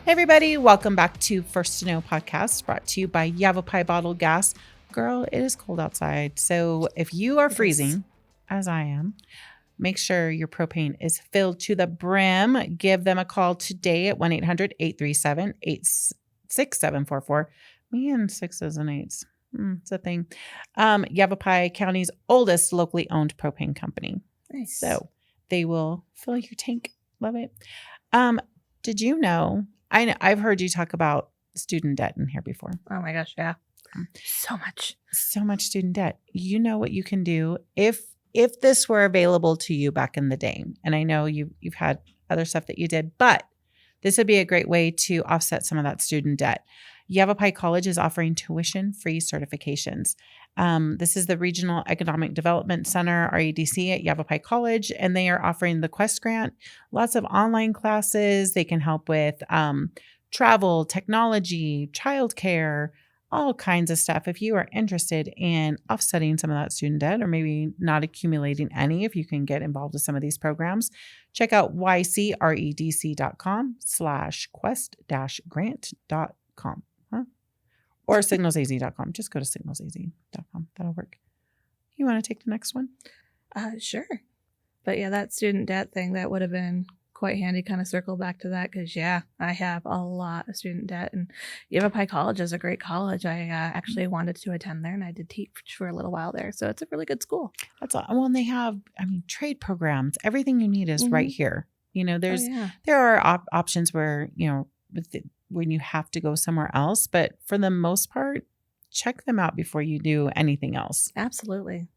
Hey everybody, welcome back to First to Know podcast, brought to you by Yavapai Bottle Gas. Girl, it is cold outside, so if you are freezing, as I am, make sure your propane is filled to the brim. Give them a call today at 1-800-837-8744. Man, sixes and eights. It's a thing. Yavapai County's oldest locally owned propane company. Nice. So they will fill your tank. Love it. Did you know? I've heard you talk about student debt in here before. Oh my gosh, yeah. So much student debt. You know what you can do if this were available to you back in the day. And I know you've had other stuff that you did, but this would be a great way to offset some of that student debt. Yavapai College is offering tuition-free certifications. This is the Regional Economic Development Center, REDC, at Yavapai College, and they are offering the Quest Grant, lots of online classes. They can help with travel, technology, childcare, all kinds of stuff. If you are interested in offsetting some of that student debt or maybe not accumulating any, if you can get involved with some of these programs, check out ycredc.com/quest-grant.com. Or signalsaz.com. Just go to signalsaz.com. That'll work. You want to take the next one? Sure. But yeah, that student debt thing, that would have been quite handy, kind of circle back to that, because yeah, I have a lot of student debt, and Yavapai College is a great college. I actually wanted to attend there, and I did teach for a little while there, so it's a really good school. That's all. Well, and they have, trade programs. Everything you need is right here. There are options where, when you have to go somewhere else, but for the most part, check them out before you do anything else. Absolutely.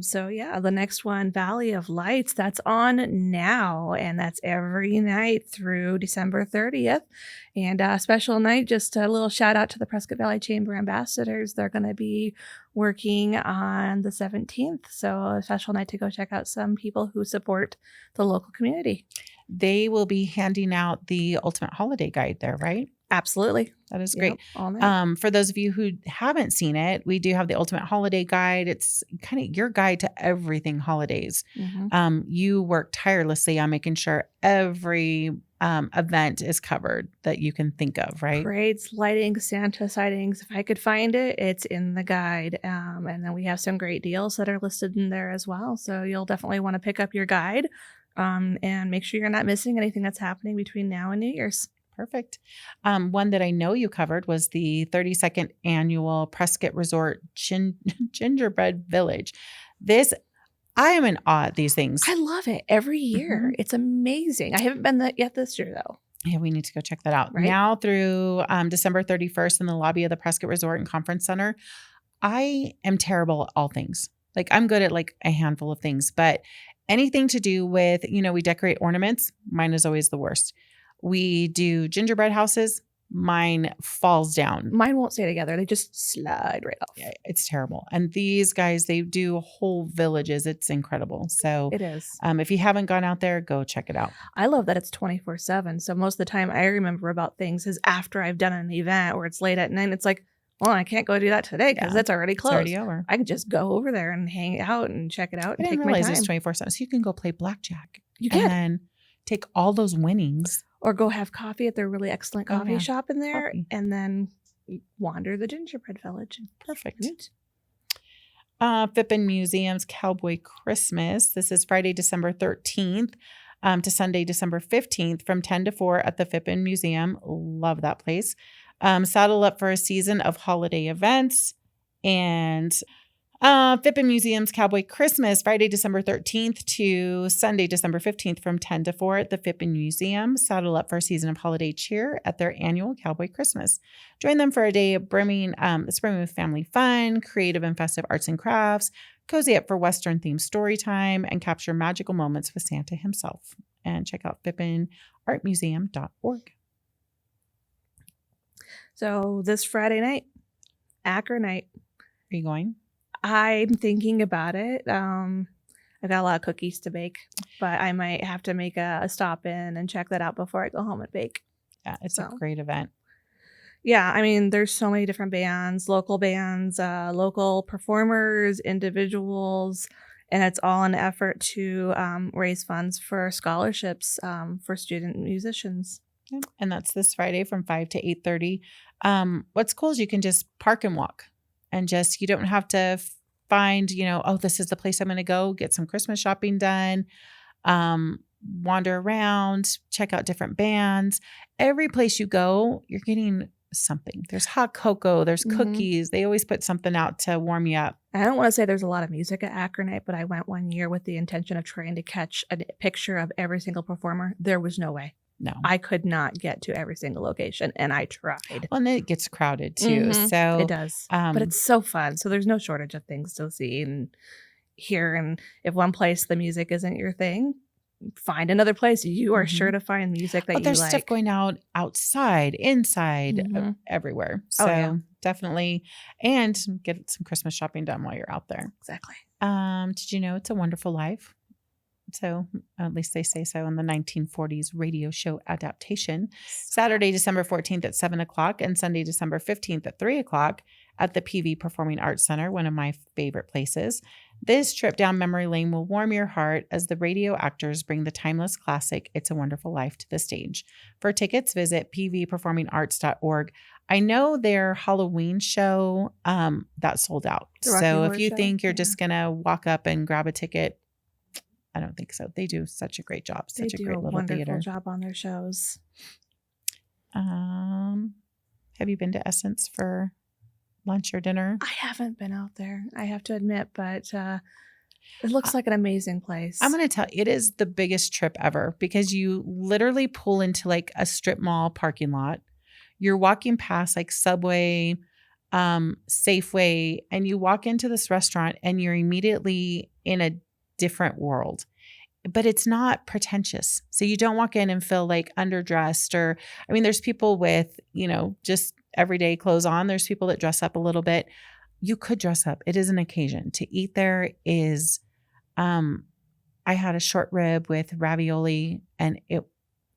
So yeah, the next one, Valley of Lights, that's on now, and that's every night through December 30th. And a special night, just a little shout out to the Prescott Valley Chamber ambassadors. They're going to be working on the 17th. So a special night to go check out some people who support the local community. They will be handing out the Ultimate Holiday Guide there, right? Absolutely. That is great. Yep, for those of you who haven't seen it, we do have the Ultimate Holiday Guide. It's kind of your guide to everything holidays. Mm-hmm. You work tirelessly on making sure every event is covered that you can think of, right? Parades, lighting, Santa sightings. If I could find it, it's in the guide. And then we have some great deals that are listed in there as well. So you'll definitely want to pick up your guide and make sure you're not missing anything that's happening between now and New Year's. Perfect. One that I know you covered was the 32nd annual Prescott Resort Gingerbread Village. I am in awe at these things. I love it every year. Mm-hmm. It's amazing. I haven't been there yet this year, though. Yeah, we need to go check that out. Right? Now through December 31st in the lobby of the Prescott Resort and Conference Center. I am terrible at all things. Like, I'm good at like a handful of things, but anything to do with, we decorate ornaments. Mine is always the worst. We do gingerbread houses. Mine falls down. Mine won't stay together. They just slide right off. Yeah, it's terrible. And these guys, they do whole villages. It's incredible. So it is. If you haven't gone out there, go check it out. I love that it's 24/7. So most of the time I remember about things is after I've done an event or it's late at night. It's like, well, I can't go do that today because it's already closed. It's already over. I can just go over there and hang out and check it out and I take didn't my realize time. it's 24/7. So you can go play blackjack. You can. And then take all those winnings. Or go have coffee at their really excellent coffee shop in there, and then wander the Gingerbread Village. Perfect. Phippen Museum's Cowboy Christmas. This is Friday, December 13th to Sunday, December 15th from 10 to 4 at the Phippen Museum. Love that place. Saddle up for a season of holiday events. And Phippen Museum's Cowboy Christmas, Friday, December 13th to Sunday, December 15th from 10 to 4 at the Phippen Museum. Saddle up for a season of holiday cheer at their annual Cowboy Christmas. Join them for a day of brimming with family fun, creative and festive arts and crafts, cozy up for Western-themed story time, and capture magical moments with Santa himself. And check out phippenartmuseum.org. So this Friday night, Acker Night. Are you going? I'm thinking about it. I've got a lot of cookies to bake, but I might have to make a stop in and check that out before I go home and bake. Yeah, it's a great event. Yeah, there's so many different bands, local performers, individuals, and it's all an effort to raise funds for scholarships for student musicians. Yep. And that's this Friday from 5 to 8:30. What's cool is you can just park and walk and you don't have to find, oh, this is the place I'm going to go get some Christmas shopping done. Wander around, check out different bands. Every place you go, you're getting something. There's hot cocoa, there's cookies. They always put something out to warm you up. I don't want to say there's a lot of music at Acker Night, but I went one year with the intention of trying to catch a picture of every single performer. There was no way. No. I could not get to every single location, and I tried. Well, and it gets crowded too. So it does. But it's so fun. So there's no shortage of things to see and hear. And if one place the music isn't your thing, find another place. You are sure to find music that you like. There's stuff going out outside, inside, everywhere. So definitely. And get some Christmas shopping done while you're out there. Exactly. Did you know It's a Wonderful Life? So at least they say so in the 1940s radio show adaptation. Saturday, December 14th at 7 o'clock and Sunday, December 15th at 3 o'clock at the PV Performing Arts Center, one of my favorite places. This trip down memory lane will warm your heart as the radio actors bring the timeless classic It's a Wonderful Life to the stage. For tickets, visit pvperformingarts.org. I know their Halloween show that sold out. So if you think you're just going to walk up and grab a ticket, I don't think so. They do such a great job. Such a great little theater. They do a wonderful job on their shows. Have you been to Essence for lunch or dinner? I haven't been out there, I have to admit, but it looks like an amazing place. I'm going to tell you, it is the biggest trip ever because you literally pull into like a strip mall parking lot. You're walking past like Subway, Safeway, and you walk into this restaurant and you're immediately in a different world, but it's not pretentious. So you don't walk in and feel like underdressed there's people with, just everyday clothes on. There's people that dress up a little bit. You could dress up. It is an occasion. To eat there is, I had a short rib with ravioli and it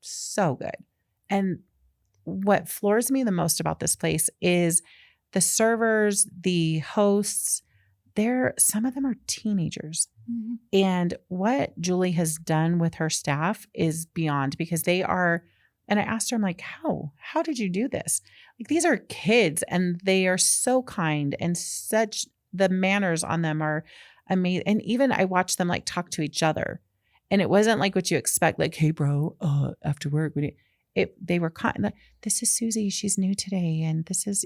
so good. And what floors me the most about this place is the servers, the hosts, some of them are teenagers. And what Julie has done with her staff is beyond, because they are, and I asked her, I'm like, how did you do this? Like, these are kids and they are so kind and the manners on them are amazing. And even I watched them like talk to each other and it wasn't like what you expect. Like, hey bro, after work, they were kind. This is Susie. She's new today. And this is,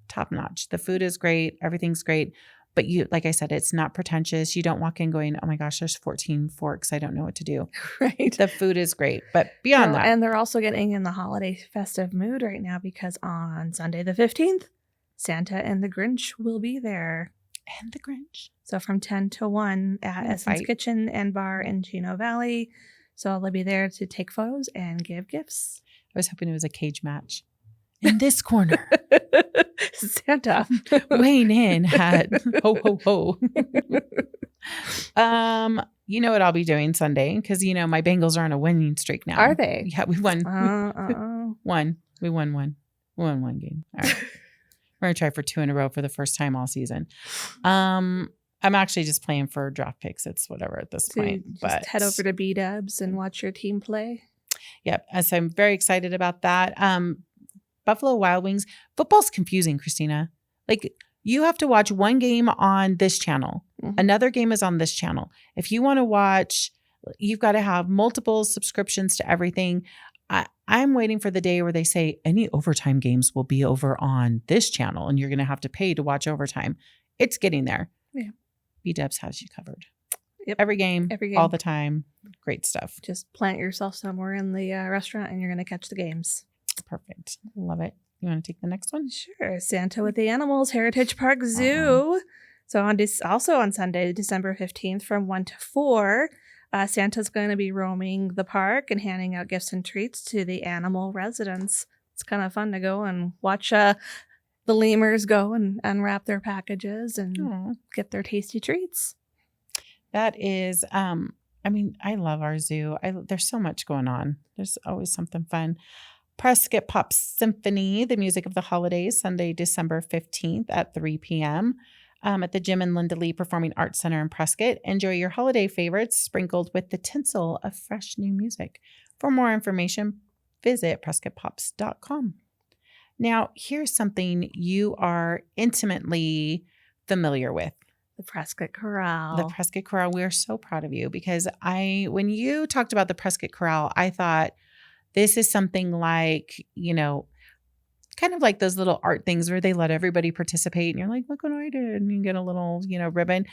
top notch. The food is great. Everything's great. But like I said, it's not pretentious. You don't walk in going, oh my gosh, there's 14 forks. I don't know what to do. Right. The food is great. But beyond that. And they're also getting in the holiday festive mood right now because on Sunday the 15th, Santa and the Grinch will be there. And the Grinch. So from 10 to 1 at Essence Kitchen and Bar in Chino Valley. So they'll be there to take photos and give gifts. I was hoping it was a cage match. In this corner, Santa weighing in at ho ho ho. You know what I'll be doing Sunday because my Bengals are on a winning streak now. Are they? Yeah, we won. We won one. We won one game. All right, we're gonna try for 2 in a row for the first time all season. I'm actually just playing for draft picks. It's whatever at this point. But head over to B-Dubs and watch your team play. Yep. So I'm very excited about that. Buffalo Wild Wings. Football's confusing, Kristina. Like, you have to watch one game on this channel. Another game is on this channel. If you want to watch, you've got to have multiple subscriptions to everything. I'm waiting for the day where they say any overtime games will be over on this channel and you're going to have to pay to watch overtime. It's getting there. Yeah. B-Dubs has you covered. Yep. Every game, all the time. Great stuff. Just plant yourself somewhere in the restaurant and you're going to catch the games. Perfect. Love it. You want to take the next one? Sure. Santa with the Animals, Heritage Park Zoo. So also on Sunday, December 15th from 1 to 4, Santa's going to be roaming the park and handing out gifts and treats to the animal residents. It's kind of fun to go and watch the lemurs go and unwrap their packages and get their tasty treats. That is, I love our zoo. There's so much going on. There's always something fun. Prescott Pop Symphony, the music of the holidays, Sunday, December 15th at 3 p.m. At the Jim and Linda Lee Performing Arts Center in Prescott. Enjoy your holiday favorites sprinkled with the tinsel of fresh new music. For more information, visit PrescottPops.com. Now, here's something you are intimately familiar with. The Prescott Chorale. The Prescott Chorale. We are so proud of you because when you talked about the Prescott Chorale, I thought this is something like, kind of like those little art things where they let everybody participate and you're like, look what I did. And you get a little, ribbon.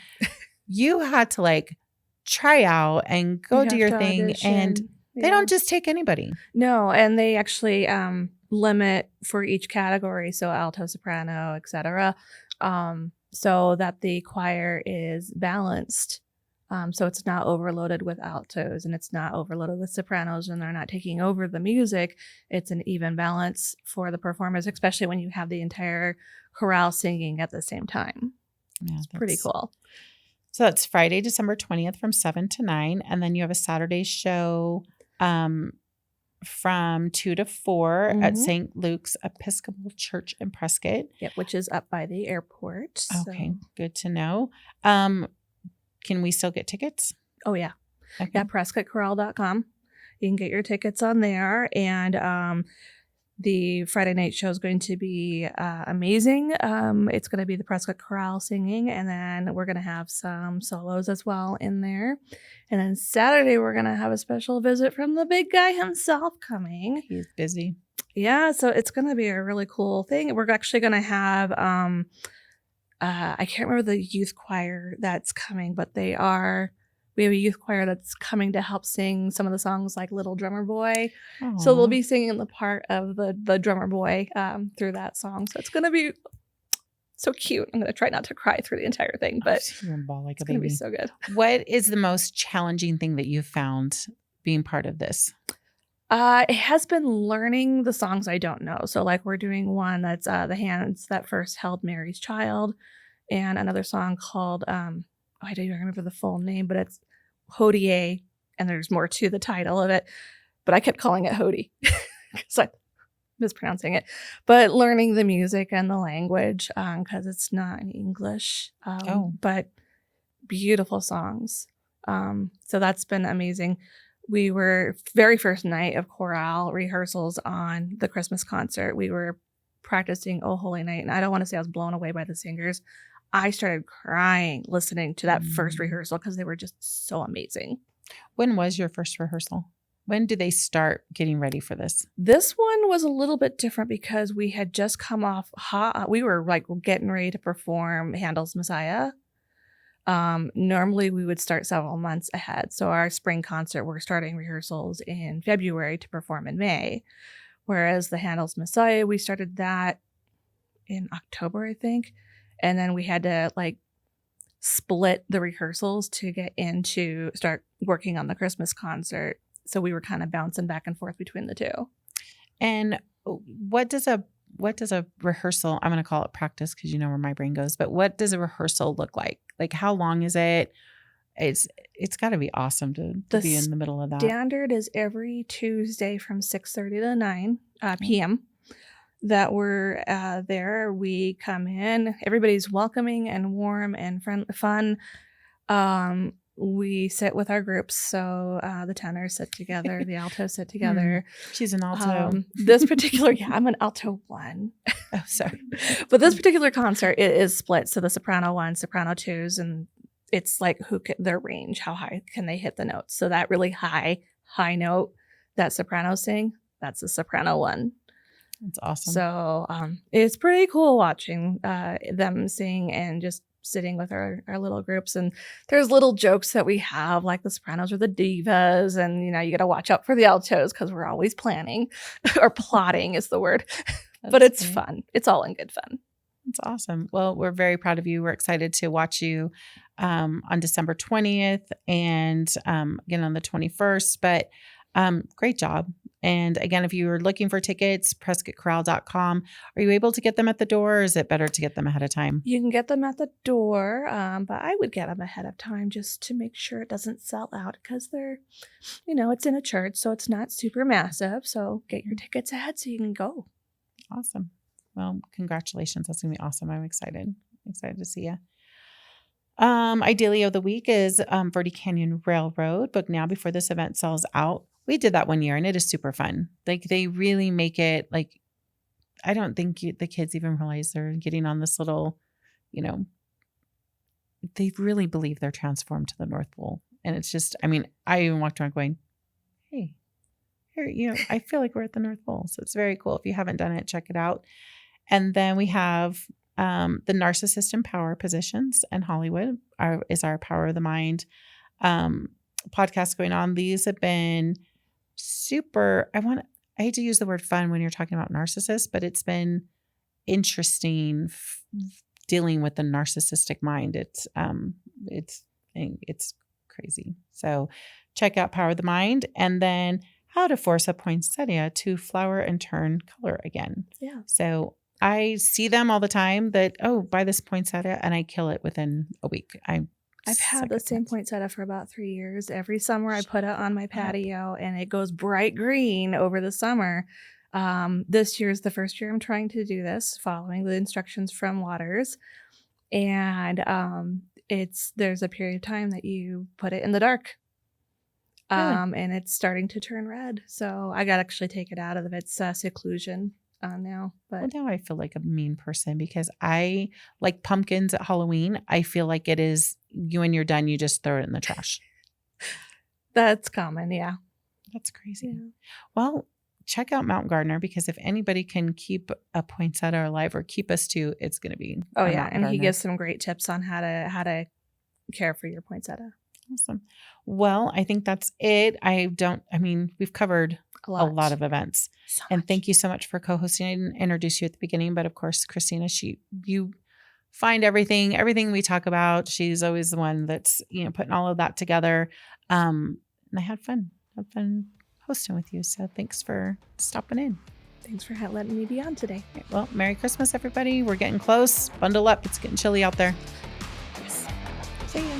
You had to try out and go do your thing. Audition. And they don't just take anybody. No. And they actually limit for each category. So alto, soprano, etc. So that the choir is balanced. So it's not overloaded with altos and it's not overloaded with sopranos and they're not taking over the music. It's an even balance for the performers, especially when you have the entire chorale singing at the same time. Yeah, it's pretty cool. So that's Friday, December 20th from 7 to 9. And then you have a Saturday show from 2 to 4 at St. Luke's Episcopal Church in Prescott. Yep, which is up by the airport. Okay, good to know. Can we still get tickets? Oh, yeah. Okay. Yeah, PrescottChorale.com. You can get your tickets on there. And the Friday night show is going to be amazing. It's going to be the Prescott Chorale singing. And then we're going to have some solos as well in there. And then Saturday, we're going to have a special visit from the big guy himself coming. He's busy. Yeah, so it's going to be a really cool thing. We're actually going to have... I can't remember the youth choir that's coming, but we have a youth choir that's coming to help sing some of the songs like Little Drummer Boy. Aww. So they'll be singing the part of the drummer boy through that song. So it's going to be so cute. I'm going to try not to cry through the entire thing, but it's going to be so good. What is the most challenging thing that you've found being part of this? It has been learning the songs I don't know. So we're doing one that's The Hands That First Held Mary's Child and another song called, I don't even remember the full name, but it's Hodie, and there's more to the title of it. But I kept calling it Hodie because I'm mispronouncing it. But learning the music and the language because it's not in English. But beautiful songs. So that's been amazing. We were very first night of chorale rehearsals on the Christmas concert. We were practicing Oh Holy Night, and I don't want to say I was blown away by the singers. I started crying listening to that first rehearsal because they were just so amazing. When was your first rehearsal? When did they start getting ready for this? This one was a little bit different because we had just come off we were getting ready to perform Handel's Messiah. Normally we would start several months ahead. So our spring concert, we're starting rehearsals in February to perform in May. Whereas the Handel's Messiah, we started that in October, I think. And then we had to split the rehearsals to get into start working on the Christmas concert. So we were kind of bouncing back and forth between the two. And what does a rehearsal, I'm going to call it practice because you know where my brain goes, but what does a rehearsal look like? How long is it? It's got to be awesome to be in the middle of that. Standard is every Tuesday from 6:30 to 9 p.m. that we're there. We come in. Everybody's welcoming and warm and fun. We sit with our groups. So the tenors sit together. The altos sit together. She's an alto. This particular, I'm an alto 1. Oh, sorry. But this particular concert, it is split. So the soprano 1, soprano 2s, and it's their range, how high can they hit the notes. So that really high note that sopranos sing, that's the soprano 1. That's awesome. So it's pretty cool watching them sing and just sitting with our little groups. And there's little jokes that we have, like the sopranos are the divas, and you got to watch out for the altos because we're always planning or plotting is the word. But it's fun. It's all in good fun. It's awesome. Well, we're very proud of you. We're excited to watch you on December 20th and again on the 21st. But great job. And again, if you're looking for tickets, PrescottChorale.com. Are you able to get them at the door, or is it better to get them ahead of time? You can get them at the door, but I would get them ahead of time just to make sure it doesn't sell out because they're, it's in a church, so it's not super massive. So get your tickets ahead so you can go. Awesome. Well, congratulations. That's going to be awesome. I'm excited. Excited to see you. Ideally of the week is Verde Canyon Railroad. Book now before this event sells out. We did that one year and it is super fun. Like they really make it like, I don't think the kids even realize they're getting on this little, they really believe they're transformed to the North Pole. And it's just, I mean, I even walked around going, hey, here, I feel like we're at the North Pole. So it's very cool. If you haven't done it, check it out. And then we have the Narcissist and Power Positions in Hollywood is our Power of the Mind podcast going on. These have been super, I hate to use the word fun when you're talking about narcissists, but it's been interesting dealing with the narcissistic mind. It's crazy. So check out Power of the Mind, and then how to force a poinsettia to flower and turn color again. Yeah. So I see them all the time that, buy this poinsettia, and I kill it within a week. I've had the same poinsettia for about 3 years. Every summer I put it on my patio and it goes bright green over the summer. This year is the first year I'm trying to do this, following the instructions from Waters. And there's a period of time that you put it in the dark. And it's starting to turn red. So I got to actually take it out of its seclusion now. But now I feel like a mean person because I like pumpkins at Halloween. I feel like it is when you're done, you just throw it in the trash. That's common. Yeah. That's crazy. Yeah. Well, check out Mount Gardner, because if anybody can keep a poinsettia alive or keep us to, it's going to be. Oh yeah. And he gives some great tips on how to care for your poinsettia. Awesome. Well, I think that's it. We've covered a lot of events. And thank you so much for co-hosting. I didn't introduce you at the beginning, but of course, Kristina, you find everything we talk about. She's always the one that's, putting all of that together. And I had fun hosting with you. So thanks for stopping in. Thanks for letting me be on today. Right, well, Merry Christmas, everybody. We're getting close. Bundle up. It's getting chilly out there. Yes. See ya.